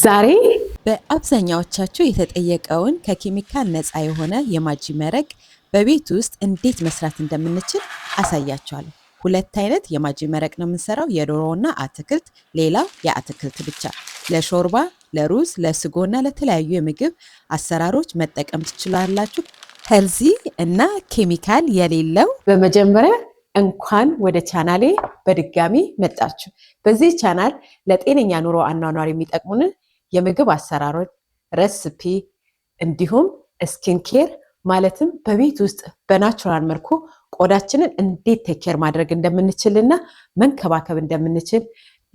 ዛሬ በአብዛኛዎቻችሁ የተጠየቀውን ከኬሚካል ነፃ የሆነ የማጂ መረቅ በቤት ውስጥ እንዴት መስራት እንደምንችል አሳያችኋለሁ። ሁለት አይነት የማጂ መረቅ ነው የምንሰራው፣ የዶሮና አትክልት፣ ሌላ የአትክልት ብቻ። ለሾርባ፣ ለሩዝ፣ ለስጎና ለተለያዩ የምግብ አሰራሮች መጠቀም ትችላላችሁ። ሄልዚ እና ኬሚካል የሌለው። በመጀመሪያ እንኳን ወደ ቻናሌ በድጋሚ መጣችሁ። በዚህ ቻናል ለጤነኛ ኑሮ አኗኗር የሚጠቅሙንን የምግብ አሰራሮች፣ ረሲፒ እንዲሁም ስኪን ኬር ማለትም በቤት ውስጥ በናቹራል መልኩ ቆዳችንን እንዴት ቴኬር ማድረግ እንደምንችልና መንከባከብ እንደምንችል፣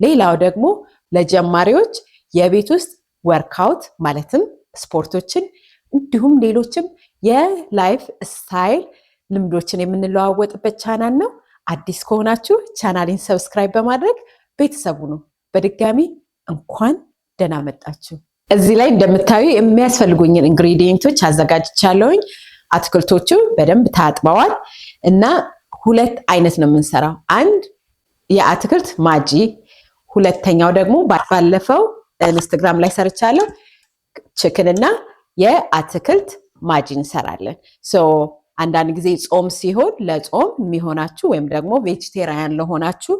ሌላው ደግሞ ለጀማሪዎች የቤት ውስጥ ወርክአውት ማለትም ስፖርቶችን እንዲሁም ሌሎችም የላይፍ ስታይል ልምዶችን የምንለዋወጥበት ቻናል ነው። አዲስ ከሆናችሁ ቻናሌን ሰብስክራይብ በማድረግ ቤተሰቡ ነው። በድጋሚ እንኳን ደህና መጣችሁ። እዚህ ላይ እንደምታዩ የሚያስፈልጉኝን ኢንግሪዲየንቶች አዘጋጅቻለሁኝ። አትክልቶቹ በደንብ ታጥበዋል እና ሁለት አይነት ነው የምንሰራው። አንድ የአትክልት ማጂ፣ ሁለተኛው ደግሞ ባለፈው ኢንስታግራም ላይ ሰርቻለሁ ቺክንና የአትክልት ማጂ እንሰራለን። አንዳንድ ጊዜ ጾም ሲሆን ለጾም የሚሆናችሁ ወይም ደግሞ ቬጂቴሪያን ለሆናችሁ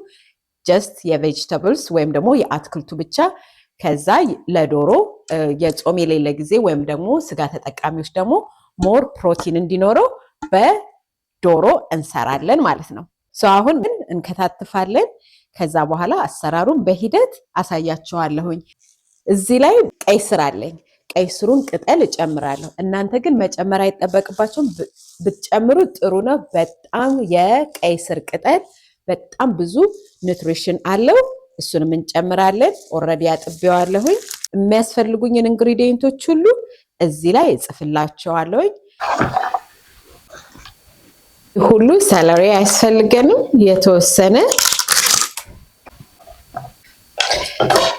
ጀስት የቬጂተብልስ ወይም ደግሞ የአትክልቱ ብቻ። ከዛ ለዶሮ የጾም የሌለ ጊዜ ወይም ደግሞ ስጋ ተጠቃሚዎች ደግሞ ሞር ፕሮቲን እንዲኖረው በዶሮ እንሰራለን ማለት ነው። አሁን እንከታትፋለን። ከዛ በኋላ አሰራሩን በሂደት አሳያችኋለሁኝ። እዚህ ላይ ቀይ ስር አለኝ። ቀይ ስሩን ቅጠል እጨምራለሁ። እናንተ ግን መጨመር አይጠበቅባችሁም፣ ብትጨምሩ ጥሩ ነው። በጣም የቀይ ስር ቅጠል በጣም ብዙ ኒውትሪሽን አለው። እሱንም እንጨምራለን። ኦልሬዲ አጥቤዋለሁኝ። የሚያስፈልጉኝን ኢንግሪዲየንቶች ሁሉ እዚህ ላይ እጽፍላቸዋለሁኝ። ሁሉ ሰለሪ አያስፈልገንም። የተወሰነ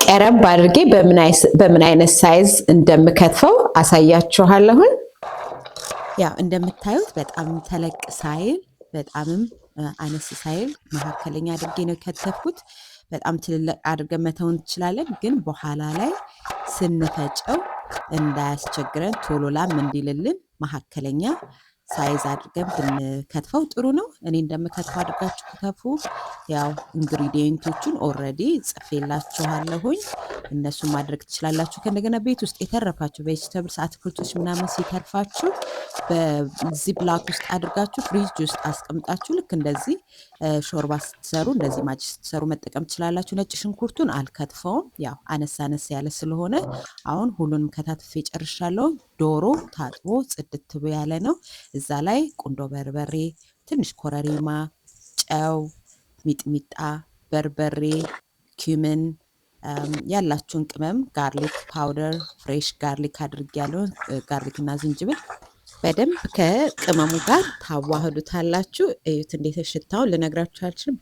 ቀረብ አድርጌ በምን አይነት ሳይዝ እንደምከትፈው አሳያችኋለሁኝ። ያው እንደምታዩት በጣም ተለቅ ሳይል በጣምም አነስ ሳይል መካከለኛ አድርጌ ነው ከተፍኩት። በጣም ትልልቅ አድርገን መተው እንችላለን፣ ግን በኋላ ላይ ስንፈጨው እንዳያስቸግረን ቶሎ ላም እንዲልልን መካከለኛ ሳይዝ አድርገን ብንከትፈው ጥሩ ነው። እኔ እንደምከትፈው አድርጋችሁ ከተፉ። ያው ኢንግሪዲየንቶቹን ኦልሬዲ ጽፌላችኋለሁኝ፣ እነሱን ማድረግ ትችላላችሁ። ከእንደገና ቤት ውስጥ የተረፋችሁ ቬጂተብልስ አትክልቶች ምናምን ሲተርፋችሁ በዚፕላክ ውስጥ አድርጋችሁ ፍሪጅ ውስጥ አስቀምጣችሁ ልክ እንደዚህ ሾርባ ስትሰሩ እንደዚህ ማጂ ስትሰሩ መጠቀም ትችላላችሁ። ነጭ ሽንኩርቱን አልከትፈውም፣ ያው አነስ ያለ ስለሆነ አሁን ሁሉንም ከታትፌ ጨርሻለሁ። ዶሮ ታጥቦ ጽድት ያለ ነው። እዛ ላይ ቁንዶ በርበሬ፣ ትንሽ ኮረሪማ፣ ጨው፣ ሚጥሚጣ፣ በርበሬ፣ ኪዩምን፣ ያላችሁን ቅመም፣ ጋርሊክ ፓውደር፣ ፍሬሽ ጋርሊክ አድርጌያለሁ። ጋርሊክ እና ዝንጅብል በደንብ ከቅመሙ ጋር ታዋህዱታላችሁ። እዩት እንዴት ሽታውን ልነግራችሁ አልችልም።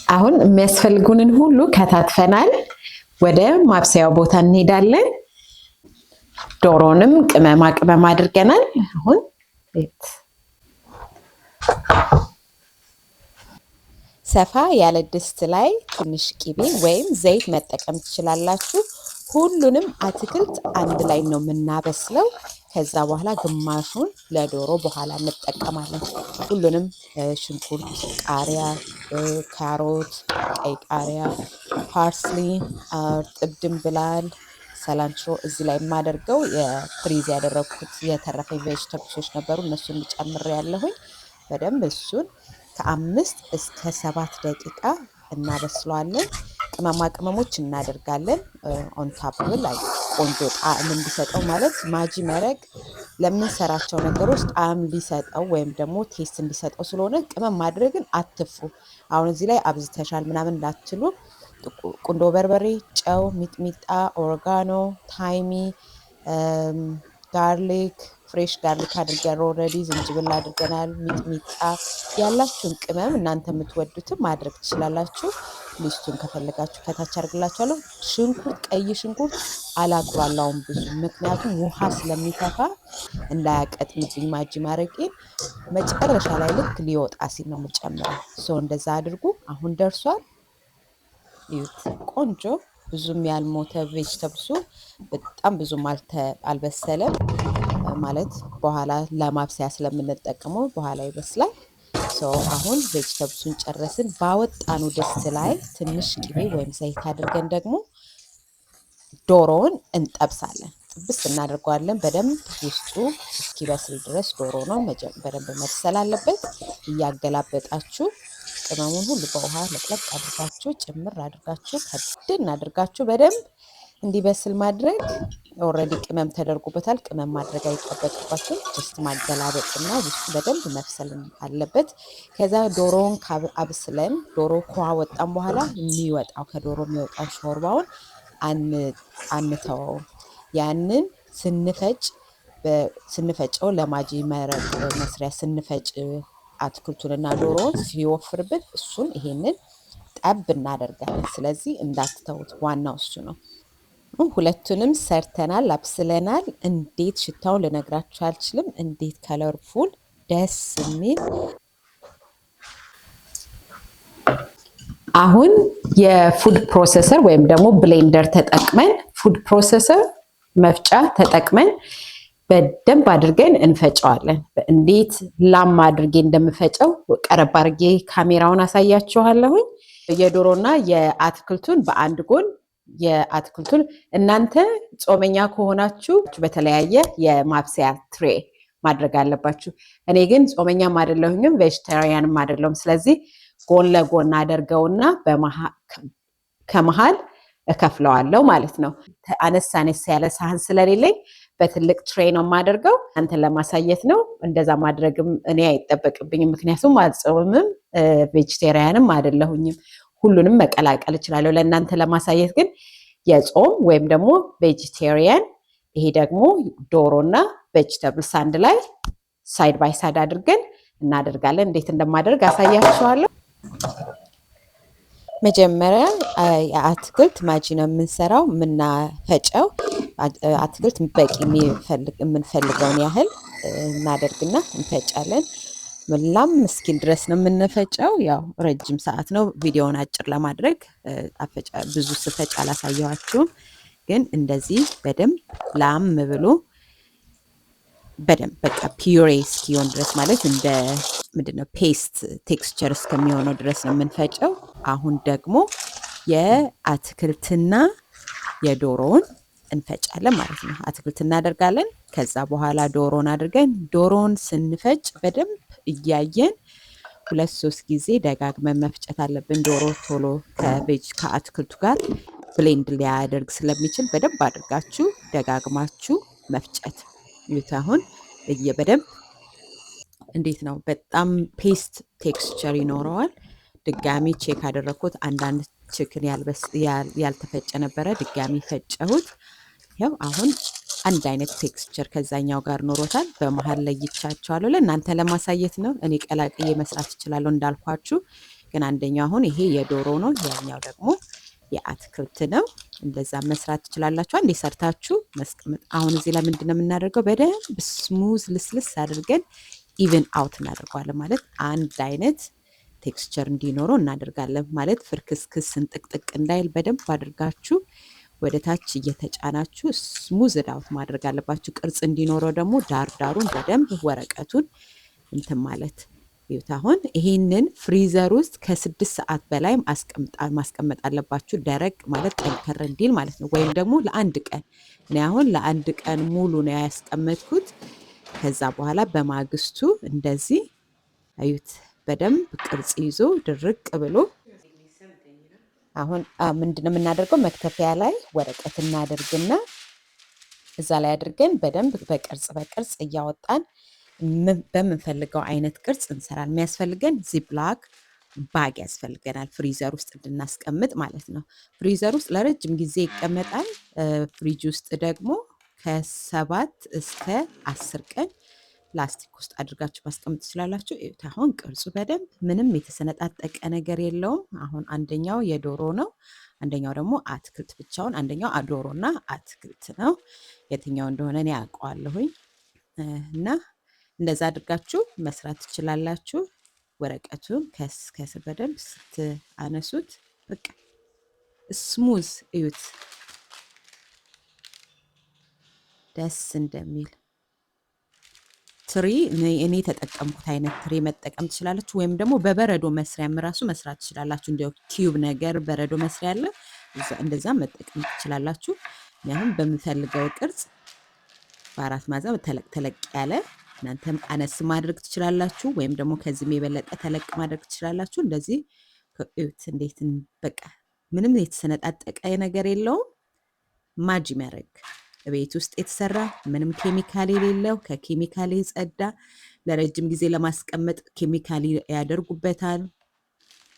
አሁን የሚያስፈልጉንን ሁሉ ከታትፈናል። ወደ ማብሰያው ቦታ እንሄዳለን። ዶሮንም ቅመም አድርገናል። አሁን ሰፋ ያለ ድስት ላይ ትንሽ ቂቤ ወይም ዘይት መጠቀም ትችላላችሁ። ሁሉንም አትክልት አንድ ላይ ነው የምናበስለው። ከዛ በኋላ ግማሹን ለዶሮ በኋላ እንጠቀማለን። ሁሉንም ሽንኩርት፣ ቃሪያ፣ ካሮት፣ ቀይ ቃሪያ፣ ፓርስሊ፣ እርጥብ ድንብላል፣ ሰላንትሮ እዚህ ላይ የማደርገው የፍሪዝ ያደረኩት የተረፈኝ ቬጅተብሎች ነበሩ። እነሱን ጨምሬያለሁኝ። በደንብ እሱን ከ5 እስከ 7 ደቂቃ እናበስለዋለን። ቅመማ ቅመሞች እናደርጋለን ኦን ታፕ ላይ ቆንጆ ጣዕም እንዲሰጠው። ማለት ማጂ መረቅ ለምንሰራቸው ነገሮች ጣዕም ሊሰጠው ወይም ደግሞ ቴስት እንዲሰጠው ስለሆነ ቅመም ማድረግን አትፍሩ። አሁን እዚህ ላይ አብዝተሻል ምናምን እንዳትሉ። ቁንዶ በርበሬ፣ ጨው፣ ሚጥሚጣ፣ ኦርጋኖ፣ ታይሚ፣ ጋርሊክ፣ ፍሬሽ ጋርሊክ አድርገናል። ኦልሬዲ ዝንጅብል አድርገናል። ሚጥሚጣ፣ ያላችሁን ቅመም እናንተ የምትወዱትን ማድረግ ትችላላችሁ። ሊስቱን ከፈለጋችሁ ከታች አድርግላችኋለሁ። ሽንኩርት፣ ቀይ ሽንኩርት አላቁላላውም ብዙ፣ ምክንያቱም ውሃ ስለሚተፋ እንዳያቀጥምብኝ ማጂ ማረቄን። መጨረሻ ላይ ልክ ሊወጣ ሲል ነው የምጨምረው። እንደዛ አድርጉ። አሁን ደርሷል። ይዩት ቆንጆ ብዙም ያልሞተ ቬጅተብሱ በጣም ብዙም አልበሰለም ማለት በኋላ ለማብሰያ ስለምንጠቀመው በኋላ ይበስላል። አሁን ቬጅተብሱን ጨረስን። ባወጣኑ ድስት ላይ ትንሽ ቅቤ ወይም ዘይት አድርገን ደግሞ ዶሮውን እንጠብሳለን። ጥብስ እናደርገዋለን በደንብ ውስጡ እስኪበስል ድረስ። ዶሮ ነው በደንብ መብሰል አለበት። እያገላበጣችሁ ቅመሙን ሁሉ በውሃ ለቅለቅ አድርጋችሁ ጭምር አድርጋችሁ ከድን አድርጋችሁ በደንብ እንዲበስል ማድረግ። ኦልሬዲ ቅመም ተደርጎበታል። ቅመም ማድረግ አይጠበቅባችሁ። ጀስት ማገላበጥና ውስጡ በደንብ መብሰል አለበት። ከዛ ዶሮውን አብስለን ዶሮ ከወጣም በኋላ የሚወጣው ከዶሮ የሚወጣው ሾርባውን አንተወውም። ያንን ስንፈጨው ለማጂ መረቅ መስሪያ ስንፈጭ አትክልቱንና ዶሮውን ሲወፍርብን እሱን ይሄንን ጠብ እናደርጋለን። ስለዚህ እንዳትተውት፣ ዋናው እሱ ነው። ሁለቱንም ሰርተናል፣ አብስለናል። እንዴት ሽታውን ልነግራችሁ አልችልም። እንዴት ከለርፉል ደስ የሚል። አሁን የፉድ ፕሮሰሰር ወይም ደግሞ ብሌንደር ተጠቅመን ፉድ ፕሮሰሰር መፍጫ ተጠቅመን በደንብ አድርገን እንፈጨዋለን። እንዴት ላም አድርጌ እንደምፈጨው ቀረብ አድርጌ ካሜራውን አሳያችኋለሁኝ። የዶሮና የአትክልቱን በአንድ ጎን የአትክልቱን እናንተ ጾመኛ ከሆናችሁ በተለያየ የማብሰያ ትሬ ማድረግ አለባችሁ። እኔ ግን ጾመኛም አይደለሁኝም ቬጅቴሪያንም አይደለሁም። ስለዚህ ጎን ለጎን አደርገውና ከመሃል እከፍለዋለሁ ማለት ነው። አነስ ያለ ሳህን ስለሌለኝ በትልቅ ትሬ ነው የማደርገው። አንተን ለማሳየት ነው። እንደዛ ማድረግም እኔ አይጠበቅብኝም፣ ምክንያቱም አልጾምም ቬጅቴሪያንም አይደለሁኝም። ሁሉንም መቀላቀል እችላለሁ። ለእናንተ ለማሳየት ግን የጾም ወይም ደግሞ ቬጅቴሪያን፣ ይሄ ደግሞ ዶሮና ቬጅተብልስ አንድ ላይ ሳይድ ባይ ሳይድ አድርገን እናደርጋለን። እንዴት እንደማደርግ አሳያችኋለሁ። መጀመሪያ የአትክልት ማጂ ነው የምንሰራው የምናፈጨው። አትክልት በቂ የምንፈልገውን ያህል እናደርግና እንፈጫለን። ላም እስኪል ድረስ ነው የምንፈጨው። ያው ረጅም ሰዓት ነው፣ ቪዲዮውን አጭር ለማድረግ ብዙ ስፈጭ አላሳየኋችሁም። ግን እንደዚህ በደንብ ላም ብሎ በደንብ በቃ ፒዩሬ እስኪሆን ድረስ ማለት እንደ ምንድነው ፔስት ቴክስቸር እስከሚሆነው ድረስ ነው የምንፈጨው። አሁን ደግሞ የአትክልትና የዶሮውን እንፈጫለን ማለት ነው። አትክልት እናደርጋለን። ከዛ በኋላ ዶሮን አድርገን ዶሮን ስንፈጭ በደንብ እያየን 2-3 ጊዜ ደጋግመን መፍጨት አለብን። ዶሮ ቶሎ ከአትክልቱ ጋር ብሌንድ ሊያደርግ ስለሚችል በደንብ አድርጋችሁ ደጋግማችሁ መፍጨት። ይሁት አሁን በደንብ እንዴት ነው በጣም ፔስት ቴክስቸር ይኖረዋል። ድጋሚ ቼክ አደረኩት። አንዳንድ ችክን ያልተፈጨ ነበረ፣ ድጋሚ ፈጨሁት። ያው አሁን አንድ አይነት ቴክስቸር ከዛኛው ጋር ኖሮታል። በመሃል ለይቻቸዋለሁ ለእናንተ ለማሳየት ነው። እኔ ቀላቅዬ መስራት እችላለሁ እንዳልኳችሁ፣ ግን አንደኛው አሁን ይሄ የዶሮ ነው፣ ያኛው ደግሞ የአትክልት ነው። እንደዛ መስራት ትችላላችሁ። አንዴ ሰርታችሁ መስቀመጥ። አሁን እዚህ ላይ ምንድነው የምናደርገው? በደንብ ስሙዝ ልስልስ አድርገን ኢቨን አውት እናደርገዋለን። ማለት አንድ አይነት ቴክስቸር እንዲኖረው እናደርጋለን። ማለት ፍርክስክስ ስንጥቅጥቅ እንዳይል በደንብ አድርጋችሁ ወደ ታች እየተጫናችሁ ስሙዝ አውት ማድረግ አለባችሁ። ቅርጽ እንዲኖረው ደግሞ ዳርዳሩን በደንብ ወረቀቱን እንትን ማለት ይሁት። አሁን ይሄንን ፍሪዘር ውስጥ ከ6 ሰዓት በላይ ማስቀመጥ አለባችሁ። ደረቅ ማለት ጠንከር እንዲል ማለት ነው። ወይም ደግሞ ለአንድ ቀን። እኔ አሁን ለአንድ ቀን ሙሉ ነው ያስቀመጥኩት። ከዛ በኋላ በማግስቱ እንደዚህ አዩት በደንብ ቅርጽ ይዞ ድርቅ ብሎ። አሁን ምንድነው የምናደርገው? መክተፊያ ላይ ወረቀት እናደርግና እዛ ላይ አድርገን በደንብ በቅርጽ እያወጣን በምንፈልገው አይነት ቅርጽ እንሰራለን። የሚያስፈልገን ዚፕላክ ባግ ያስፈልገናል፣ ፍሪዘር ውስጥ እንድናስቀምጥ ማለት ነው። ፍሪዘር ውስጥ ለረጅም ጊዜ ይቀመጣል። ፍሪጅ ውስጥ ደግሞ ከ7 እስከ 10 ቀን ላስቲክ ውስጥ አድርጋችሁ ማስቀመጥ ትችላላችሁ። አሁን ቅርጹ በደንብ ምንም የተሰነጣጠቀ ነገር የለውም። አሁን አንደኛው የዶሮ ነው፣ አንደኛው ደግሞ አትክልት ብቻውን፣ አንደኛው ዶሮና አትክልት ነው። የትኛው እንደሆነ እኔ አውቀዋለሁኝ። እና እንደዛ አድርጋችሁ መስራት ትችላላችሁ። ወረቀቱን ከስር በደንብ ስትአነሱት በቃ ስሙዝ እዩት ደስ እንደሚል ትሪ እኔ ተጠቀምኩት አይነት ትሪ መጠቀም ትችላላችሁ ወይም ደግሞ በበረዶ መስሪያም ራሱ መስራት ትችላላችሁ እንደ ኪዩብ ነገር በረዶ መስሪያ አለ እንደዛ መጠቀም ትችላላችሁ ያሁን በምፈልገው ቅርጽ በአራት ማዕዘን ተለቅ ያለ እናንተም አነስ ማድረግ ትችላላችሁ ወይም ደግሞ ከዚህም የበለጠ ተለቅ ማድረግ ትችላላችሁ እንደዚህ እዩት እንዴት በቃ ምንም የተሰነጣጠቀ ነገር የለውም ማጂ መረቅ ቤት ውስጥ የተሰራ ምንም ኬሚካል የሌለው ከኬሚካል የጸዳ ለረጅም ጊዜ ለማስቀመጥ ኬሚካል ያደርጉበታል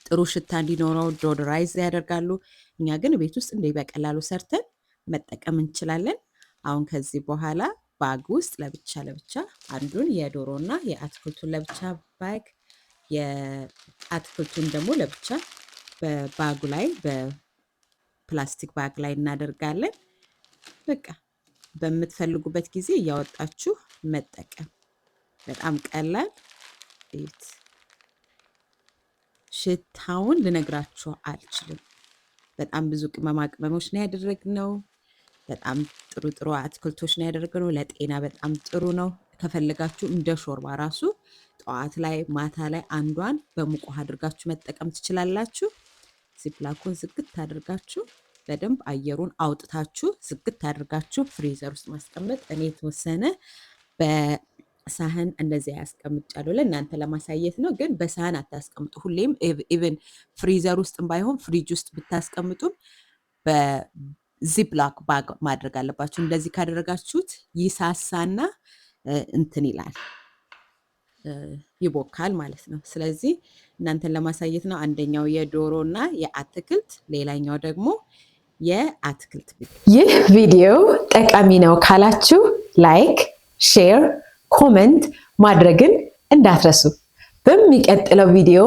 ጥሩ ሽታ እንዲኖረው ዶድራይዝ ያደርጋሉ እኛ ግን ቤት ውስጥ እንደ በቀላሉ ሰርተን መጠቀም እንችላለን አሁን ከዚህ በኋላ ባግ ውስጥ ለብቻ አንዱን የዶሮና የአትክልቱን ለብቻ ባግ የአትክልቱን ደግሞ ለብቻ በባጉ ላይ በፕላስቲክ ባግ ላይ እናደርጋለን በቃ በምትፈልጉበት ጊዜ ያወጣችሁ መጠቀም በጣም ቀላል ሽታውን ልነግራችሁ አልችልም በጣም ብዙ ቅመማ ቅመሞች ነው ያደረግነው በጣም ጥሩ አትክልቶች ነው ያደረግነው ለጤና በጣም ጥሩ ነው ከፈለጋችሁ እንደ ሾርባ ራሱ ጠዋት ላይ ማታ ላይ አንዷን በሙቅ ውሃ አድርጋችሁ መጠቀም ትችላላችሁ ዚፕላኩን ዝግት አድርጋችሁ በደንብ አየሩን አውጥታችሁ ዝግት አድርጋችሁ ፍሪዘር ውስጥ ማስቀመጥ እኔ የተወሰነ በሳህን እንደዚህ ያስቀምጫለሁ ለእናንተ ለማሳየት ነው ግን በሳህን አታስቀምጡ ሁሌም ኢቭን ፍሪዘር ውስጥም ባይሆን ፍሪጅ ውስጥ ብታስቀምጡም በዚፕላክ ባግ ማድረግ አለባችሁ እንደዚህ ካደረጋችሁት ይሳሳና እንትን ይላል ይቦካል ማለት ነው ስለዚህ እናንተን ለማሳየት ነው አንደኛው የዶሮና የአትክልት ሌላኛው ደግሞ የአትክልት ይህ ቪዲዮ ጠቃሚ ነው ካላችሁ ላይክ ሼር ኮሜንት ማድረግን እንዳትረሱ በሚቀጥለው ቪዲዮ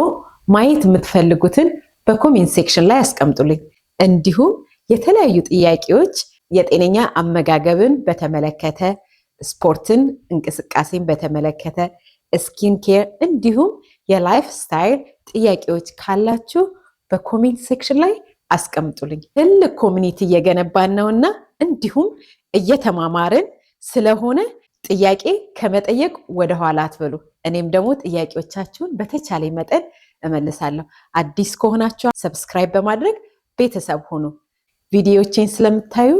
ማየት የምትፈልጉትን በኮሜንት ሴክሽን ላይ አስቀምጡልኝ እንዲሁም የተለያዩ ጥያቄዎች የጤነኛ አመጋገብን በተመለከተ ስፖርትን እንቅስቃሴን በተመለከተ ስኪን ኬር እንዲሁም የላይፍ ስታይል ጥያቄዎች ካላችሁ በኮሜንት ሴክሽን ላይ አስቀምጡልኝ ትልቅ ኮሚኒቲ እየገነባን ነውና እንዲሁም እየተማማርን ስለሆነ ጥያቄ ከመጠየቅ ወደ ኋላ አትበሉ እኔም ደግሞ ጥያቄዎቻችሁን በተቻለ መጠን እመልሳለሁ አዲስ ከሆናችሁ ሰብስክራይብ በማድረግ ቤተሰብ ሁኑ ቪዲዮዎችን ስለምታዩ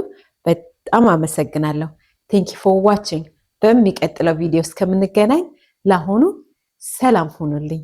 በጣም አመሰግናለሁ Thank you for watching በሚቀጥለው ቪዲዮ እስከምንገናኝ ለአሁኑ ሰላም ሁኑልኝ